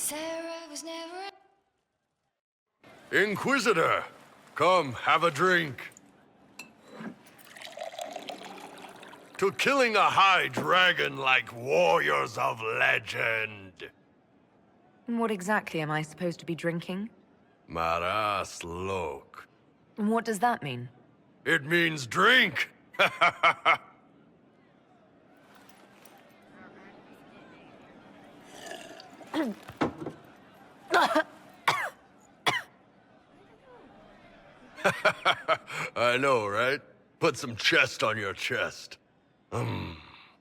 Sarah was never. Inquisitor, come have a drink. To killing a high dragon like warriors of legend. What exactly am I supposed to be drinking? Maras lok. And what does that mean? It means drink. I know, right? Put some chest on your chest.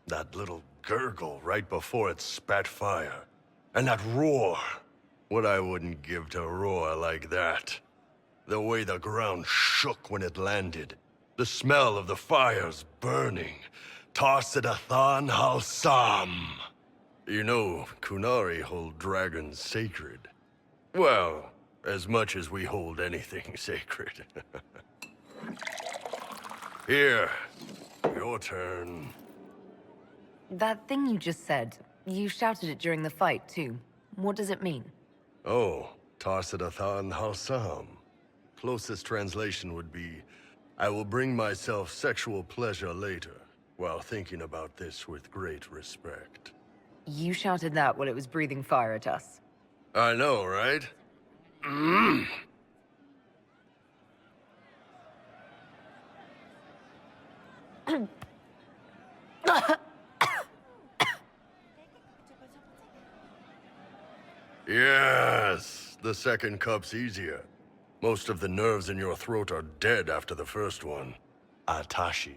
That little gurgle right before it spat fire. And that roar. What I wouldn't give to roar like that. The way the ground shook when it landed. The smell of the fires burning. Tarsidathan Halsam. You know, Kunari hold dragons sacred. Well, as much as we hold anything sacred. Here, your turn. That thing you just said, you shouted it during the fight, too. What does it mean? Oh, Tarsidathan Halsam. Closest translation would be, I will bring myself sexual pleasure later, while thinking about this with great respect. You shouted that while it was breathing fire at us. I know, right? Yes, the second cup's easier. Most of the nerves in your throat are dead after the first one. Atashi,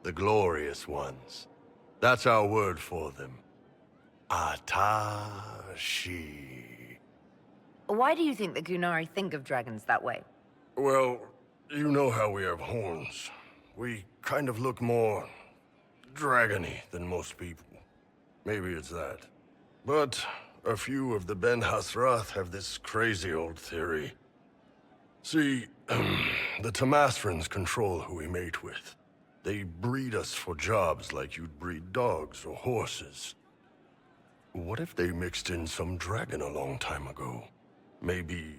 the glorious ones. That's our word for them. Atashi. Why do you think the Gunari think of dragons that way? Well, you know how we have horns. We kind of look more dragony than most people. Maybe it's that. But a few of the Ben Hasrath have this crazy old theory. See, the Tamasrans control who we mate with. They breed us for jobs like you'd breed dogs or horses. What if they mixed in some dragon a long time ago? Maybe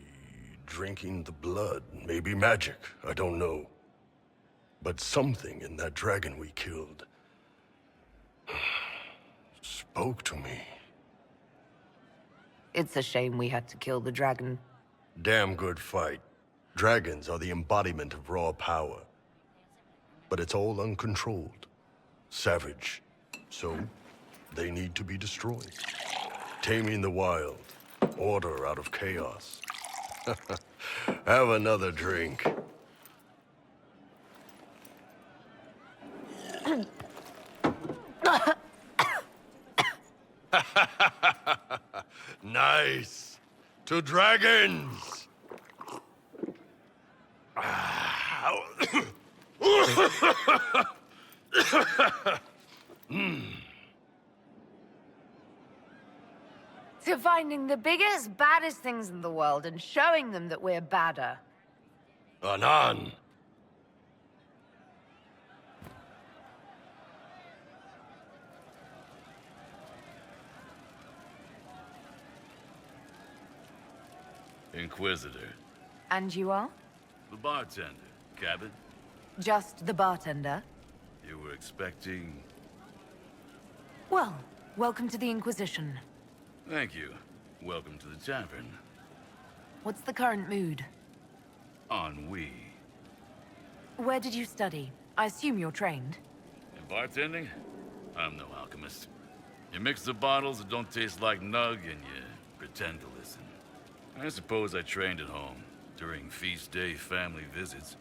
drinking the blood, maybe magic, I don't know. But something in that dragon we killed spoke to me. It's a shame we had to kill the dragon. Damn good fight. Dragons are the embodiment of raw power. But it's all uncontrolled. Savage. So, they need to be destroyed. Taming the wild. Order out of chaos. Have another drink. Nice. To dragons. To finding the biggest, baddest things in the world and showing them that we're badder. Anan. Inquisitor. And you are? The bartender. Cabin? Just the bartender? You were expecting... Well, welcome to the Inquisition. Thank you. Welcome to the tavern. What's the current mood? Ennui. Where did you study? I assume you're trained. In bartending? I'm no alchemist. You mix the bottles that don't taste like nug and you pretend to listen. I suppose I trained at home, during feast day family visits.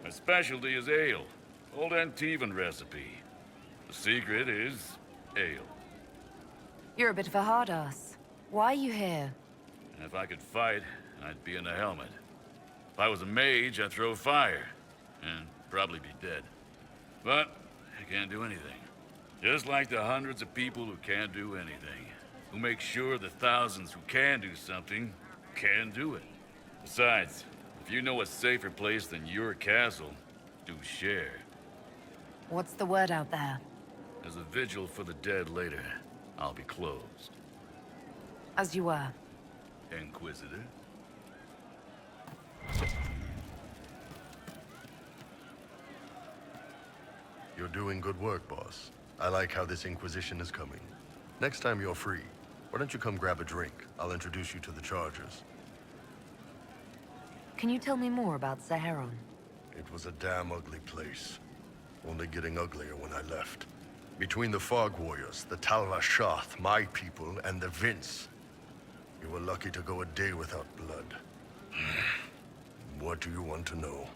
My specialty is ale. Old Antivan recipe. The secret is ale. You're a bit of a hard ass. Why are you here? If I could fight, I'd be in a helmet. If I was a mage, I'd throw fire. And probably be dead. But I can't do anything. Just like the hundreds of people who can't do anything. Who make sure the thousands who can do something can do it. Besides, if you know a safer place than your castle, do share. What's the word out there? There's a vigil for the dead later. I'll be closed. As you were. Inquisitor. You're doing good work, boss. I like how this Inquisition is coming. Next time you're free, why don't you come grab a drink? I'll introduce you to the Chargers. Can you tell me more about Saharon? It was a damn ugly place. Only getting uglier when I left. Between the Fog Warriors, the Talva Shoth, my people, and the Vince. You were lucky to go a day without blood. What do you want to know?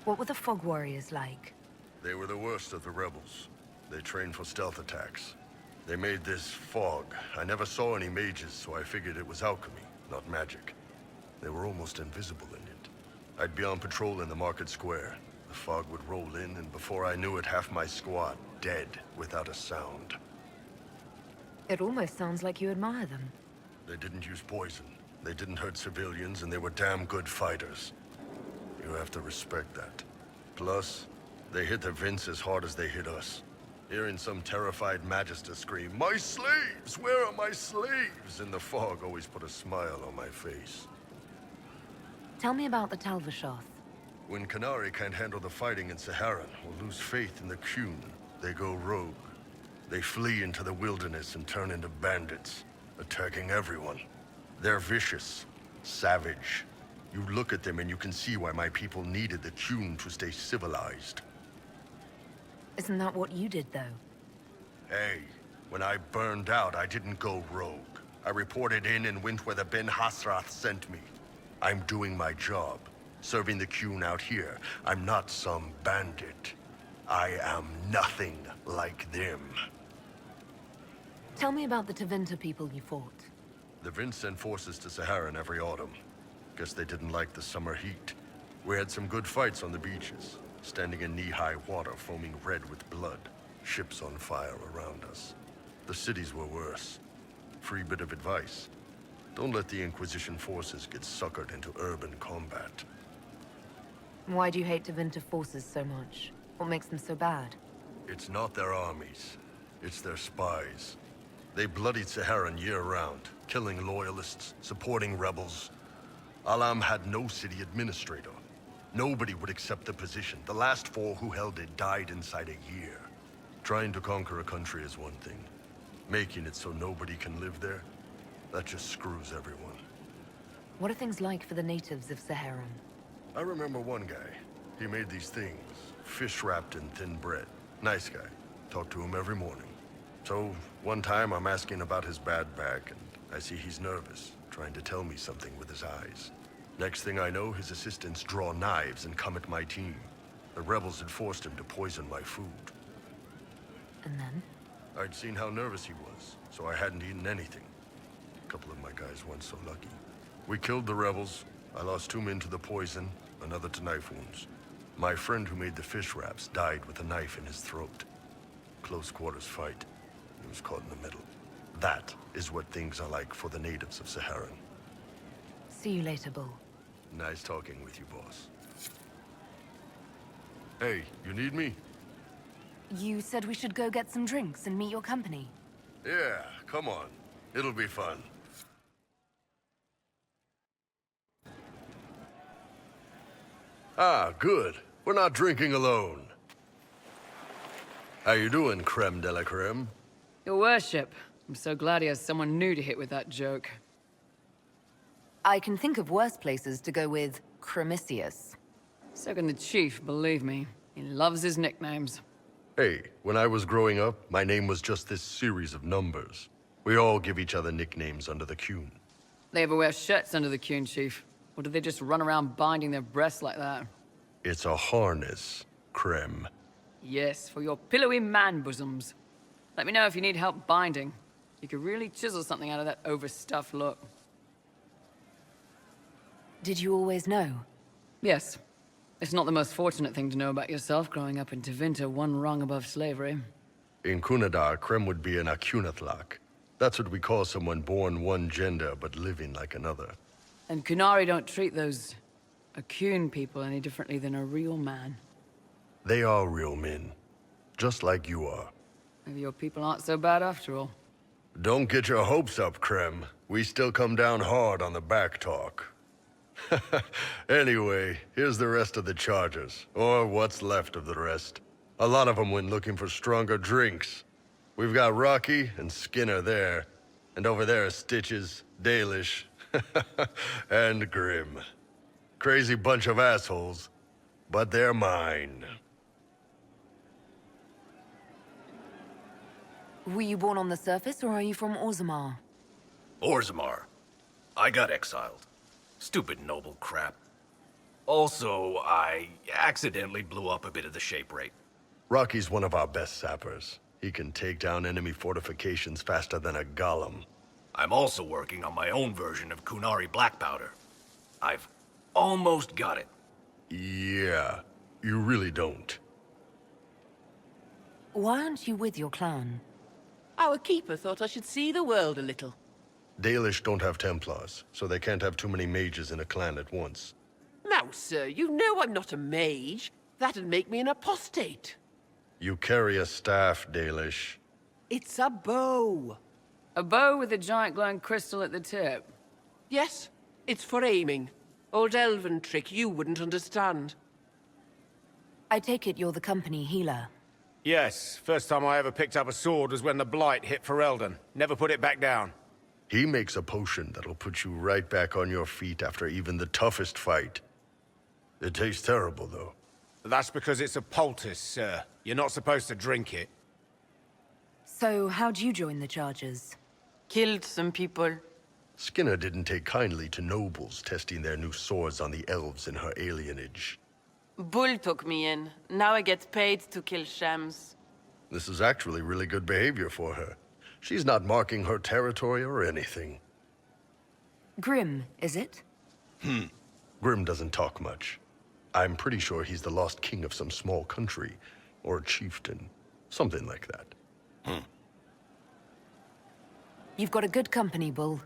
What were the Fog Warriors like? They were the worst of the rebels. They trained for stealth attacks. They made this fog. I never saw any mages, so I figured it was alchemy, not magic. They were almost invisible in it. I'd be on patrol in the market square. The fog would roll in, and before I knew it, half my squad dead without a sound. It almost sounds like you admire them. They didn't use poison. They didn't hurt civilians, and they were damn good fighters. You have to respect that. Plus, they hit the Vince as hard as they hit us. Hearing some terrified Magister scream, "My slaves! Where are my slaves?" in the fog always put a smile on my face. Tell me about the Talva Shoth. When Qunari can't handle the fighting in Saharan or lose faith in the Qun, they go rogue. They flee into the wilderness and turn into bandits, attacking everyone. They're vicious, savage. You look at them and you can see why my people needed the Qun to stay civilized. Isn't that what you did, though? Hey, when I burned out, I didn't go rogue. I reported in and went where the Ben Hasrath sent me. I'm doing my job, serving the Qun out here. I'm not some bandit. I am nothing like them. Tell me about the Tevinter people you fought. The Vince sent forces to Saharan every autumn. Guess they didn't like the summer heat. We had some good fights on the beaches, standing in knee-high water foaming red with blood, ships on fire around us. The cities were worse. Free bit of advice. Don't let the Inquisition forces get suckered into urban combat. Why do you hate Tevinter forces so much? What makes them so bad? It's not their armies. It's their spies. They bloodied Saharan year-round, killing loyalists, supporting rebels. Alam had no city administrator. Nobody would accept the position. The last 4 who held it died inside a year. Trying to conquer a country is one thing. Making it so nobody can live there, that just screws everyone. What are things like for the natives of Saharan? I remember one guy. He made these things, fish wrapped in thin bread. Nice guy. Talked to him every morning. So, one time I'm asking about his bad back, and I see he's nervous, trying to tell me something with his eyes. Next thing I know, his assistants draw knives and come at my team. The rebels had forced him to poison my food. And then? I'd seen how nervous he was, so I hadn't eaten anything. A couple of my guys weren't so lucky. We killed the rebels. I lost 2 men to the poison, another to knife wounds. My friend who made the fish wraps died with a knife in his throat. Close quarters fight. He was caught in the middle. That is what things are like for the natives of Saharan. See you later, Bull. Nice talking with you, boss. Hey, you need me? You said we should go get some drinks and meet your company. Yeah, come on. It'll be fun. Ah, good. We're not drinking alone. How you doing, creme de la creme? Your worship, I'm so glad he has someone new to hit with that joke. I can think of worse places to go with Cremisius. So can the chief, believe me. He loves his nicknames. Hey, when I was growing up, my name was just this series of numbers. We all give each other nicknames under the Qun. They ever wear shirts under the Qun, chief? Or do they just run around binding their breasts like that? It's a harness, creme. Yes, for your pillowy man bosoms. Let me know if you need help binding. You could really chisel something out of that overstuffed look. Did you always know? Yes. It's not the most fortunate thing to know about yourself growing up in Tevinter, 1 rung above slavery. In Kunadar, creme would be an Akunathlak. That's what we call someone born one gender but living like another. And Qunari don't treat those Akun people any differently than a real man. They are real men, just like you are. Maybe your people aren't so bad after all. Don't get your hopes up, Krem. We still come down hard on the back talk. Anyway, here's the rest of the charges, or what's left of the rest. A lot of them went looking for stronger drinks. We've got Rocky and Skinner there, and over there are Stitches, Dalish, and Grim. Crazy bunch of assholes, but they're mine. Were you born on the surface, or are you from Orzammar? Orzammar. I got exiled. Stupid noble crap. Also, I accidentally blew up a bit of the shape rate. Rocky's one of our best sappers. He can take down enemy fortifications faster than a golem. I'm also working on my own version of Kunari black powder. I've almost got it. Yeah, you really don't. Why aren't you with your clan? Our keeper thought I should see the world a little. Dalish don't have Templars, so they can't have too many mages in a clan at once. Now, sir, you know I'm not a mage. That'd make me an apostate. You carry a staff, Dalish. It's a bow. A bow with a giant glowing crystal at the tip. Yes, it's for aiming. Old elven trick you wouldn't understand. I take it you're the company healer. Yes, first time I ever picked up a sword was when the Blight hit Ferelden. Never put it back down. He makes a potion that'll put you right back on your feet after even the toughest fight. It tastes terrible, though. That's because it's a poultice, sir. You're not supposed to drink it. So, how'd you join the charges? Killed some people. Skinner didn't take kindly to nobles testing their new swords on the elves in her alienage. Bull took me in. Now I get paid to kill shams. This is actually really good behavior for her. She's not marking her territory or anything. Grim, is it? Grim doesn't talk much. I'm pretty sure he's the lost king of some small country, or chieftain, something like that. You've got a good company, Bull.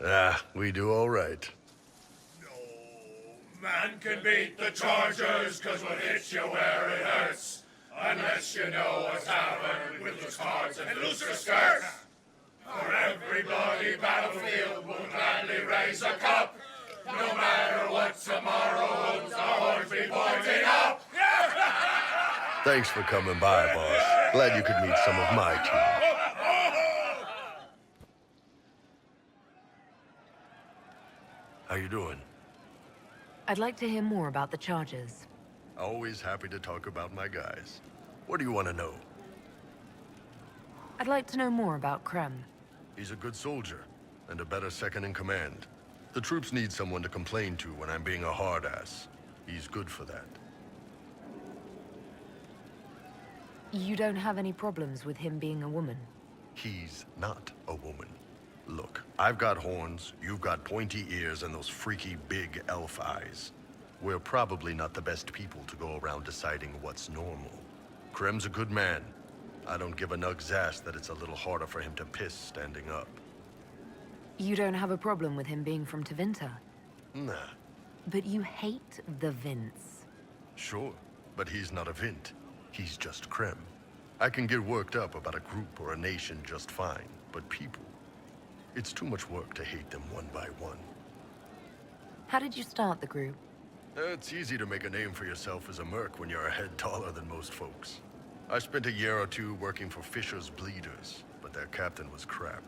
Ah, we do all right. No man can beat the Chargers, 'cause what hits you where it hurts. Unless you know a tavern with loose cards and looser skirts. For every bloody battlefield will gladly raise a cup. No matter what tomorrow holds, our horns be pointing up. Thanks for coming by, boss. Glad you could meet some of my team. How you doing? I'd like to hear more about the charges. Always happy to talk about my guys. What do you want to know? I'd like to know more about Krem. He's a good soldier, and a better second in command. The troops need someone to complain to when I'm being a hard-ass. He's good for that. You don't have any problems with him being a woman? He's not a woman. Look, I've got horns, you've got pointy ears, and those freaky big elf eyes. We're probably not the best people to go around deciding what's normal. Krem's a good man. I don't give a nug's ass that it's a little harder for him to piss standing up. You don't have a problem with him being from Tevinter? Nah, But you hate the Vince. sure, but he's not a Vint. He's just Krem. I can get worked up about a group or a nation just fine, but people... It's too much work to hate them one by one. How did you start the group? It's easy to make a name for yourself as a merc when you're a head taller than most folks. I spent a year or two working for Fisher's Bleeders, but their captain was crap.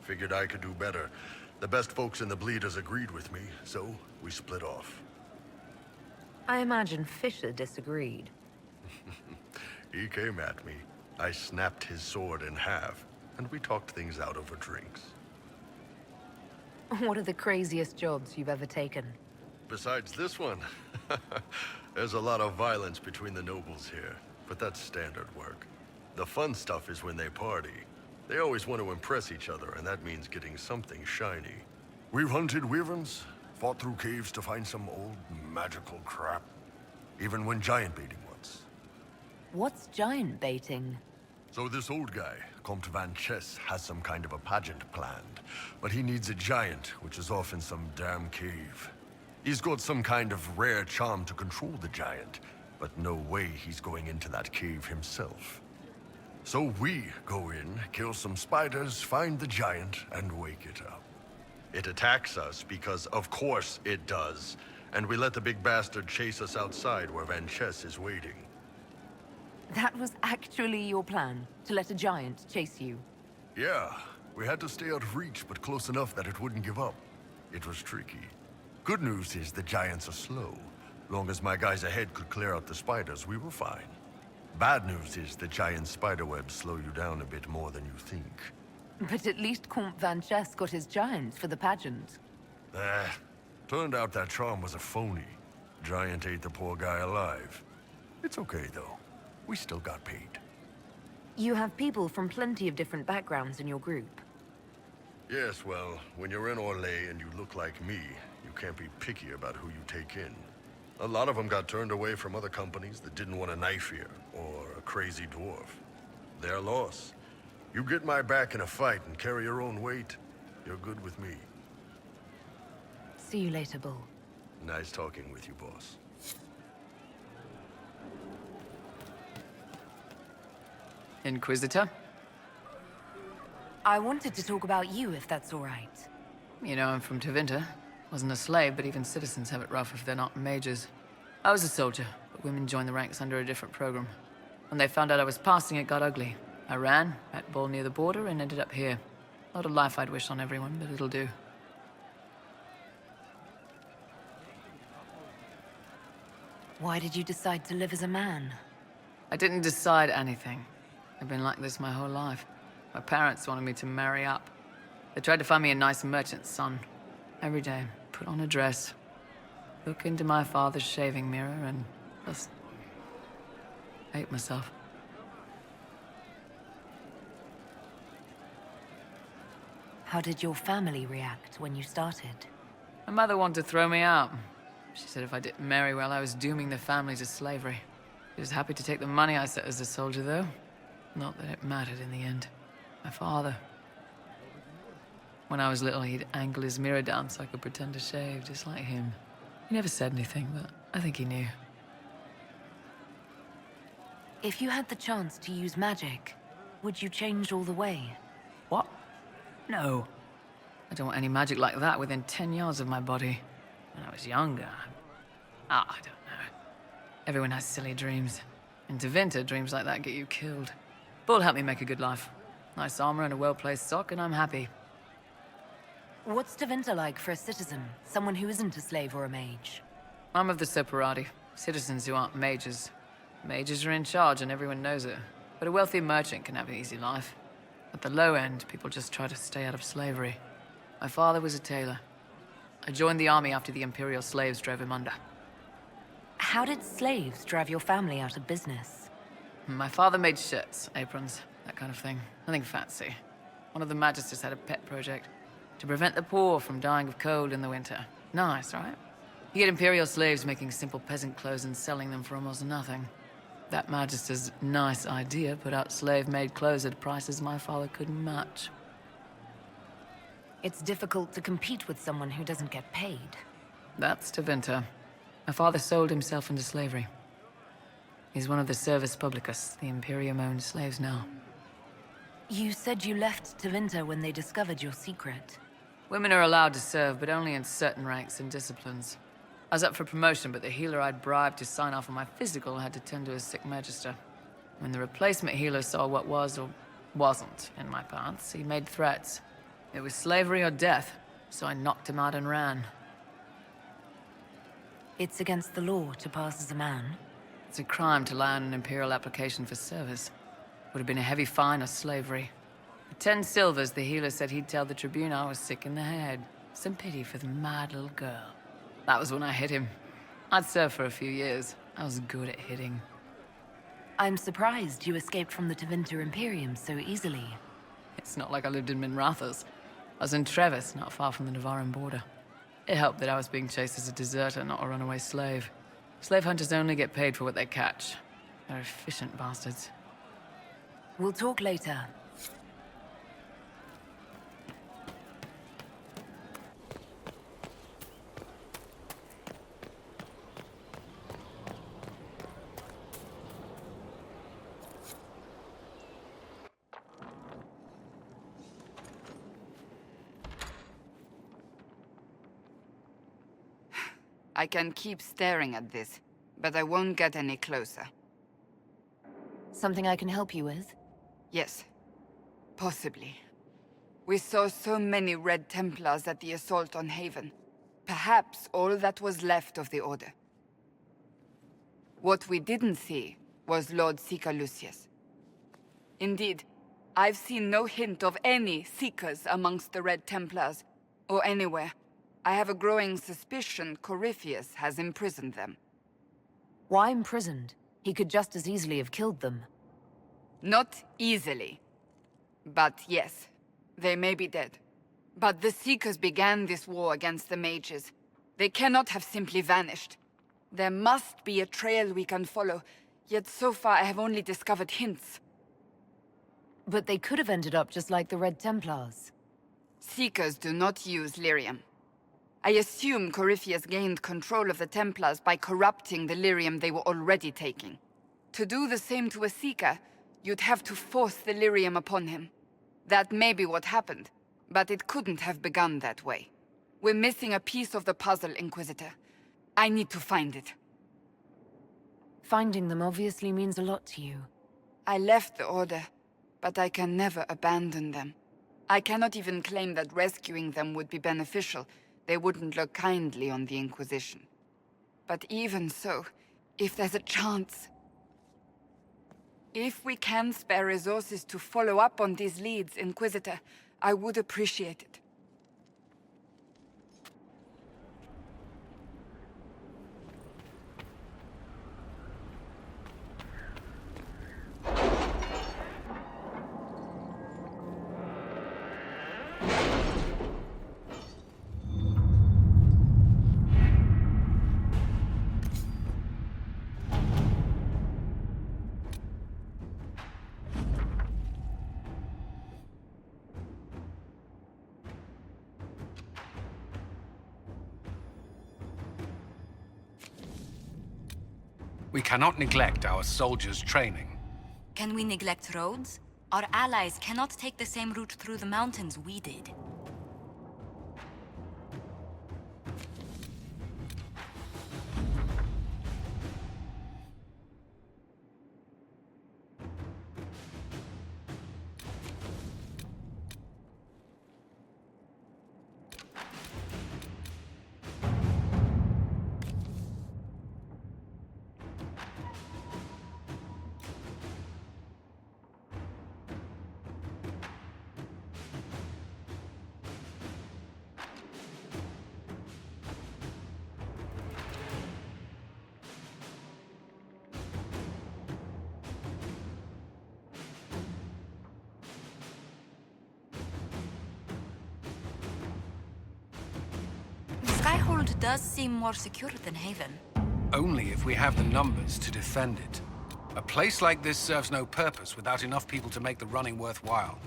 Figured I could do better. The best folks in the Bleeders agreed with me, so we split off. I imagine Fisher disagreed. He came at me. I snapped his sword in half, and we talked things out over drinks. What are the craziest jobs you've ever taken? Besides this one, there's a lot of violence between the nobles here, but that's standard work. The fun stuff is when they party. They always want to impress each other, and that means getting something shiny. We've hunted wyverns, fought through caves to find some old magical crap. Even went giant baiting once. What's giant baiting? So this old guy, Comte Van Chess, has some kind of a pageant planned, but he needs a giant, which is off in some damn cave. He's got some kind of rare charm to control the giant, but no way he's going into that cave himself. So we go in, kill some spiders, find the giant, and wake it up. It attacks us because, of course, it does. And we let the big bastard chase us outside where Van Chess is waiting. That was actually your plan, to let a giant chase you. Yeah, we had to stay out of reach, but close enough that it wouldn't give up. It was tricky. Good news is the giants are slow. Long as my guys ahead could clear out the spiders, we were fine. Bad news is the giant spiderwebs slow you down a bit more than you think. But at least Comte Van Chess got his giants for the pageant. Turned out that charm was a phony. Giant ate the poor guy alive. It's okay, though. We still got paid. You have people from plenty of different backgrounds in your group. Yes, well, when you're in Orlais and you look like me, you can't be picky about who you take in. A lot of them got turned away from other companies that didn't want a knife here, or a crazy dwarf. Their loss. You get my back in a fight and carry your own weight, you're good with me. See you later, Bull. Nice talking with you, boss. Inquisitor? I wanted to talk about you, if that's all right. You know, I'm from Tevinter. Wasn't a slave, but even citizens have it rough if they're not mages. I was a soldier, but women joined the ranks under a different program. When they found out I was passing, it got ugly. I ran, at Bull near the border, and ended up here. Not a life I'd wish on everyone, but it'll do. Why did you decide to live as a man? I didn't decide anything. I've been like this my whole life. My parents wanted me to marry up. They tried to find me a nice merchant's son. Every day, put on a dress, look into my father's shaving mirror, and just hate myself. How did your family react when you started? My mother wanted to throw me out. She said if I didn't marry well, I was dooming the family to slavery. She was happy to take the money I set as a soldier, though. Not that it mattered in the end. My father. When I was little, he'd angle his mirror down so I could pretend to shave, just like him. He never said anything, but I think he knew. If you had the chance to use magic, would you change all the way? What? No. I don't want any magic like that within 10 yards of my body. When I was younger, I don't know. Everyone has silly dreams. In Tevinter, dreams like that get you killed. Bull helped me make a good life. Nice armor and a well-placed sock, and I'm happy. What's Tevinter like for a citizen? Someone who isn't a slave or a mage? I'm of the Separati, citizens who aren't mages. Mages are in charge and everyone knows it. But a wealthy merchant can have an easy life. At the low end, people just try to stay out of slavery. My father was a tailor. I joined the army after the Imperial slaves drove him under. How did slaves drive your family out of business? My father made shirts, aprons, that kind of thing. Nothing fancy. One of the magisters had a pet project. To prevent the poor from dying of cold in the winter. Nice, right? He had Imperial slaves making simple peasant clothes and selling them for almost nothing. That magister's nice idea put out slave-made clothes at prices my father couldn't match. It's difficult to compete with someone who doesn't get paid. That's Tevinter. My father sold himself into slavery. He's one of the Servus Publicus, the Imperium-owned slaves now. You said you left Tevinter when they discovered your secret. Women are allowed to serve, but only in certain ranks and disciplines. I was up for promotion, but the healer I'd bribed to sign off on my physical had to tend to a sick magister. When the replacement healer saw what was or wasn't in my paths, he made threats. It was slavery or death, so I knocked him out and ran. It's against the law to pass as a man. It's a crime to lie on an Imperial application for service. Would have been a heavy fine or slavery. For 10 silvers, the healer said he'd tell the Tribune I was sick in the head. Some pity for the mad little girl. That was when I hit him. I'd served for a few years. I was good at hitting. I'm surprised you escaped from the Tevinter Imperium so easily. It's not like I lived in Minrathous. I was in Trevis, not far from the Navarran border. It helped that I was being chased as a deserter, not a runaway slave. Slave hunters only get paid for what they catch. They're efficient bastards. We'll talk later. I can keep staring at this, but I won't get any closer. Something I can help you with? Yes. Possibly. We saw so many Red Templars at the assault on Haven. Perhaps all that was left of the Order. What we didn't see was Lord Seeker Lucius. Indeed, I've seen no hint of any Seekers amongst the Red Templars, or anywhere. I have a growing suspicion Corypheus has imprisoned them. Why imprisoned? He could just as easily have killed them. Not easily. But yes, they may be dead. But the Seekers began this war against the mages. They cannot have simply vanished. There must be a trail we can follow, yet so far I have only discovered hints. But they could have ended up just like the Red Templars. Seekers do not use lyrium. I assume Corypheus gained control of the Templars by corrupting the lyrium they were already taking. To do the same to a Seeker, you'd have to force the lyrium upon him. That may be what happened, but it couldn't have begun that way. We're missing a piece of the puzzle, Inquisitor. I need to find it. Finding them obviously means a lot to you. I left the Order, but I can never abandon them. I cannot even claim that rescuing them would be beneficial. They wouldn't look kindly on the Inquisition. But even so, if there's a chance... If we can spare resources to follow up on these leads, Inquisitor, I would appreciate it. We cannot neglect our soldiers' training. Can we neglect roads? Our allies cannot take the same route through the mountains we did. Skyhold does seem more secure than Haven. Only if we have the numbers to defend it. A place like this serves no purpose without enough people to make the running worthwhile.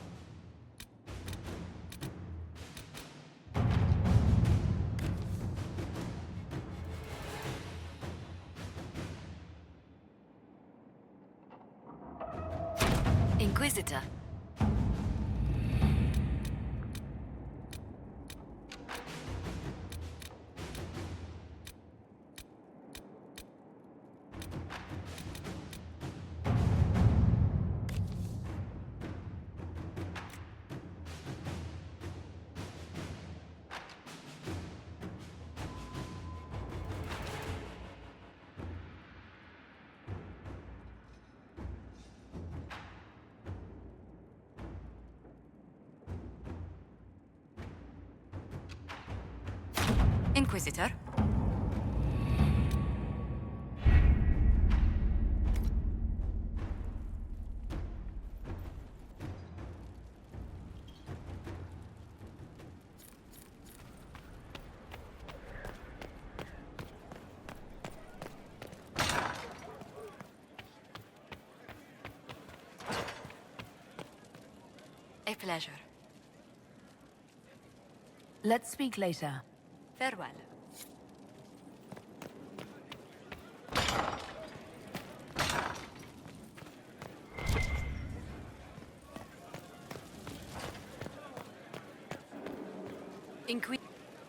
Inquisitor. Inquisitor. A pleasure. Let's speak later. Farewell.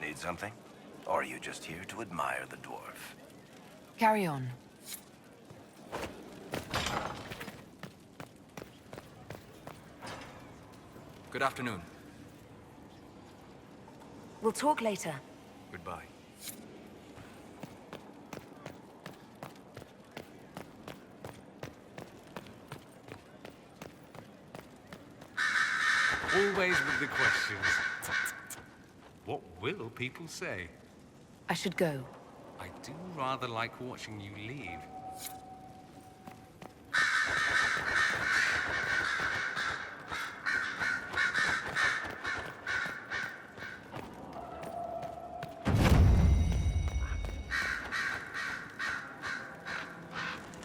Need something? Or are you just here to admire the dwarf? Carry on. Good afternoon. We'll talk later. Goodbye. Always with the questions. What will people say? I should go. I do rather like watching you leave.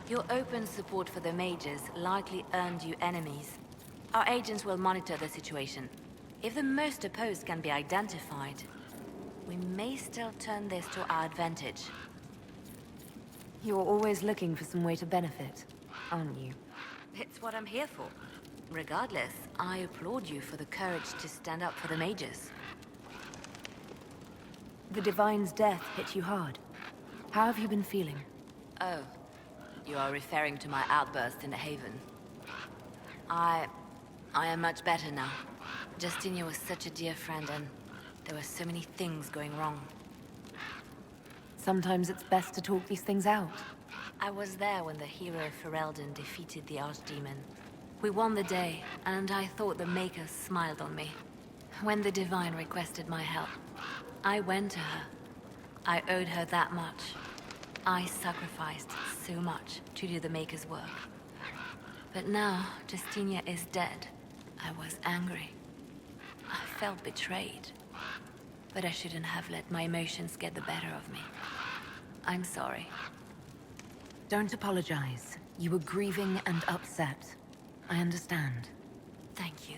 Your open support for the mages likely earned you enemies. Our agents will monitor the situation. If the most opposed can be identified, we may still turn this to our advantage. You're always looking for some way to benefit, aren't you? It's what I'm here for. Regardless, I applaud you for the courage to stand up for the mages. The Divine's death hit you hard. How have you been feeling? Oh, you are referring to my outburst in the Haven. I am much better now. Justinia was such a dear friend, and there were so many things going wrong. Sometimes it's best to talk these things out. I was there when the hero Ferelden defeated the Archdemon. We won the day, and I thought the Makers smiled on me. When the Divine requested my help, I went to her. I owed her that much. I sacrificed so much to do the Maker's work. But now, Justinia is dead. I was angry. I felt betrayed. But I shouldn't have let my emotions get the better of me. I'm sorry. Don't apologize. You were grieving and upset. I understand. Thank you.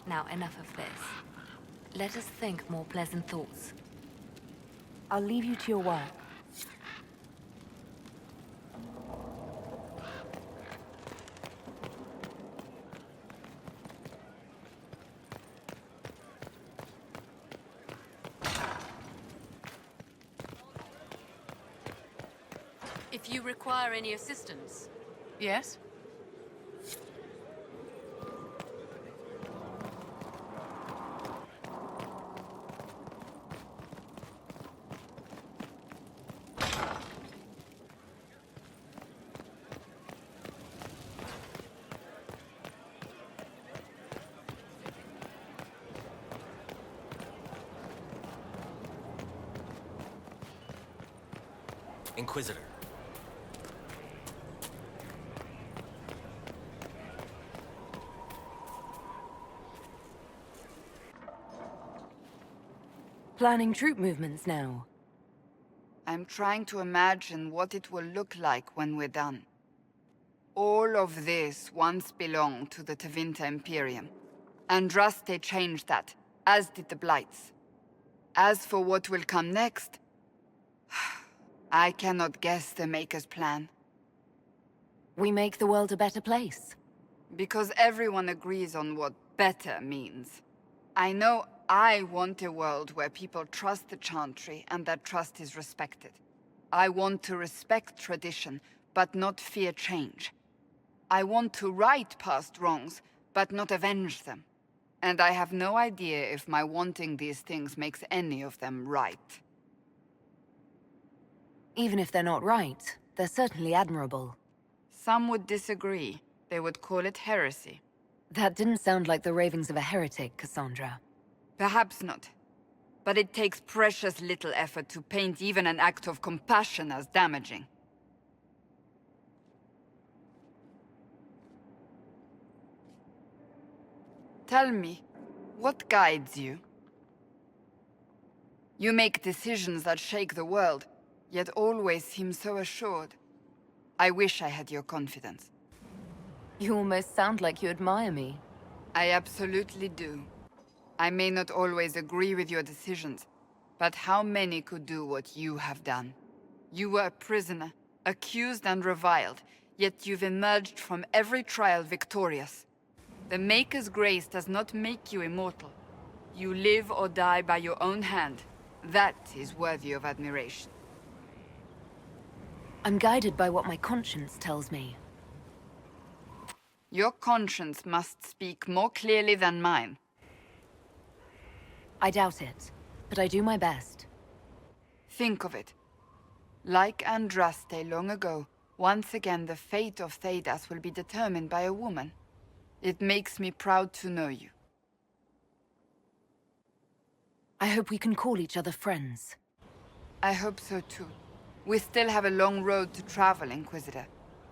Now enough of this. Let us think more pleasant thoughts. I'll leave you to your work. If you require any assistance. Yes? Inquisitor. Planning troop movements now. I'm trying to imagine what it will look like when we're done. All of this once belonged to the Tevinter Imperium. Andraste changed that, as did the Blights. As for what will come next, I cannot guess the Maker's plan. We make the world a better place. Because everyone agrees on what better means. I know I want a world where people trust the Chantry and that trust is respected. I want to respect tradition, but not fear change. I want to right past wrongs, but not avenge them. And I have no idea if my wanting these things makes any of them right. Even if they're not right, they're certainly admirable. Some would disagree. They would call it heresy. That didn't sound like the ravings of a heretic, Cassandra. Perhaps not. But it takes precious little effort to paint even an act of compassion as damaging. Tell me, what guides you? You make decisions that shake the world, yet always seem so assured. I wish I had your confidence. You almost sound like you admire me. I absolutely do. I may not always agree with your decisions, but how many could do what you have done? You were a prisoner, accused and reviled, yet you've emerged from every trial victorious. The Maker's grace does not make you immortal. You live or die by your own hand. That is worthy of admiration. I'm guided by what my conscience tells me. Your conscience must speak more clearly than mine. I doubt it, but I do my best. Think of it. Like Andraste long ago, once again the fate of Thedas will be determined by a woman. It makes me proud to know you. I hope we can call each other friends. I hope so too. We still have a long road to travel, Inquisitor.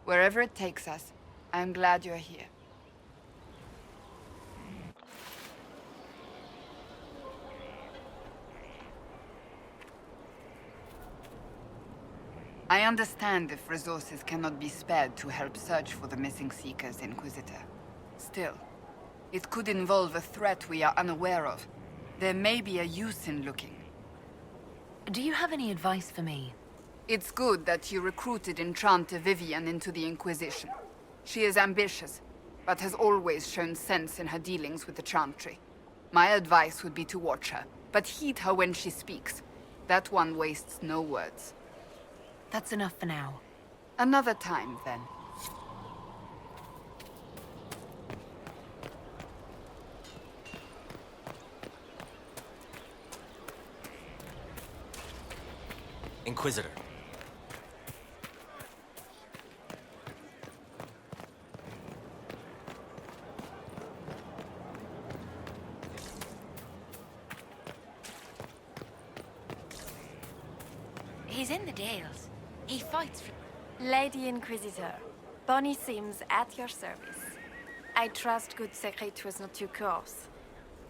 Wherever it takes us, I'm glad you're here. I understand if resources cannot be spared to help search for the missing Seekers, Inquisitor. Still, it could involve a threat we are unaware of. There may be a use in looking. Do you have any advice for me? It's good that you recruited Enchanter Vivian into the Inquisition. She is ambitious, but has always shown sense in her dealings with the Chantry. My advice would be to watch her, but heed her when she speaks. That one wastes no words. That's enough for now. Another time, then. Inquisitor. He's in the Dales. He fights for... Lady Inquisitor, Bonnie seems at your service. I trust good secret was not too coarse.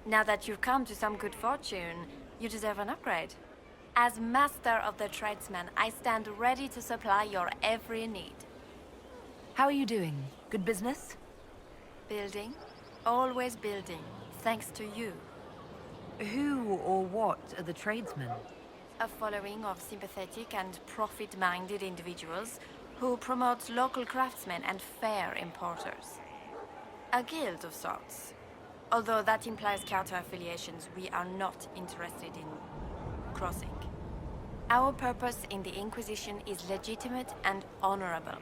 Now that you've come to some good fortune, you deserve an upgrade. As master of the tradesman, I stand ready to supply your every need. How are you doing? Good business? Building. Always building. Thanks to you. Who or what are the tradesmen? A following of sympathetic and profit-minded individuals who promote local craftsmen and fair importers. A guild of sorts. Although that implies counter-affiliations we are not interested in crossing. Our purpose in the Inquisition is legitimate and honorable.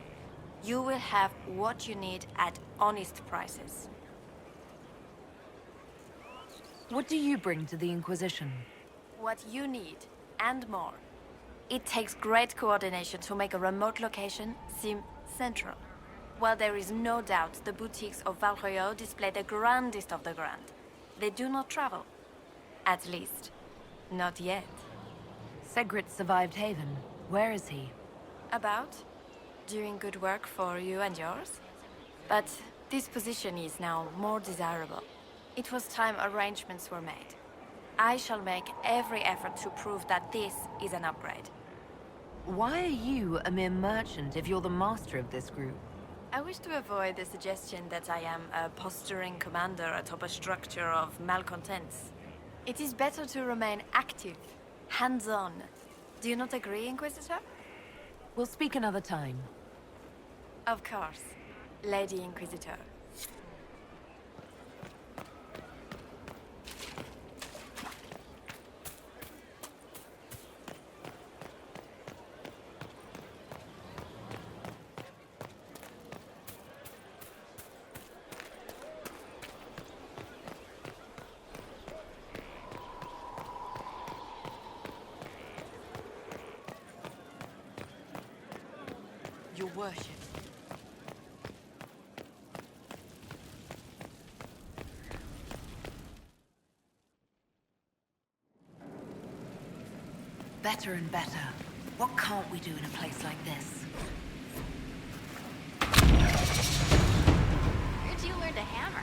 You will have what you need at honest prices. What do you bring to the Inquisition? What you need, and more. It takes great coordination to make a remote location seem central. While there is no doubt the boutiques of Valroyo display the grandest of the grand, they do not travel. At least, not yet. Segrit survived Haven. Where is he? About? Doing good work for you and yours? But this position is now more desirable. It was time arrangements were made. I shall make every effort to prove that this is an upgrade. Why are you a mere merchant if you're the master of this group? I wish to avoid the suggestion that I am a posturing commander atop a structure of malcontents. It is better to remain active, hands-on. Do you not agree, Inquisitor? We'll speak another time. Of course, Lady Inquisitor. Your worship. Better and better. What can't we do in a place like this? Where'd you learn to hammer?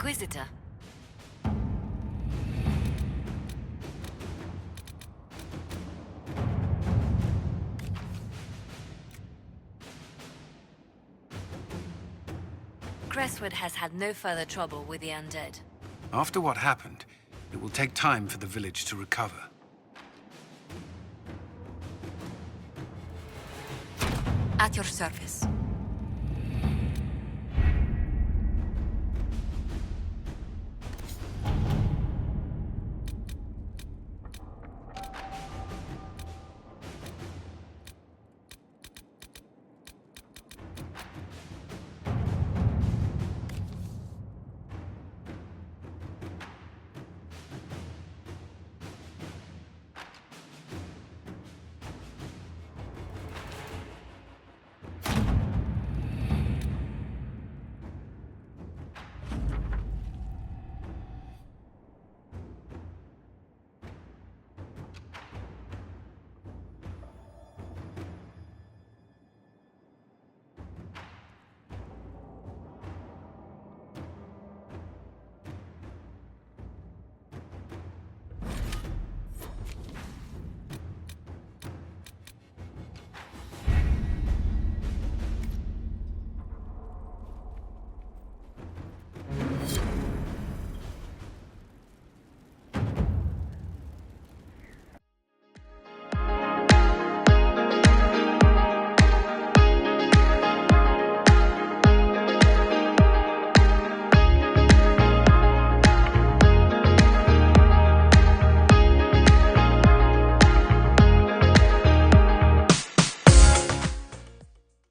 Inquisitor. Crestwood has had no further trouble with the undead. After what happened, it will take time for the village to recover. At your service.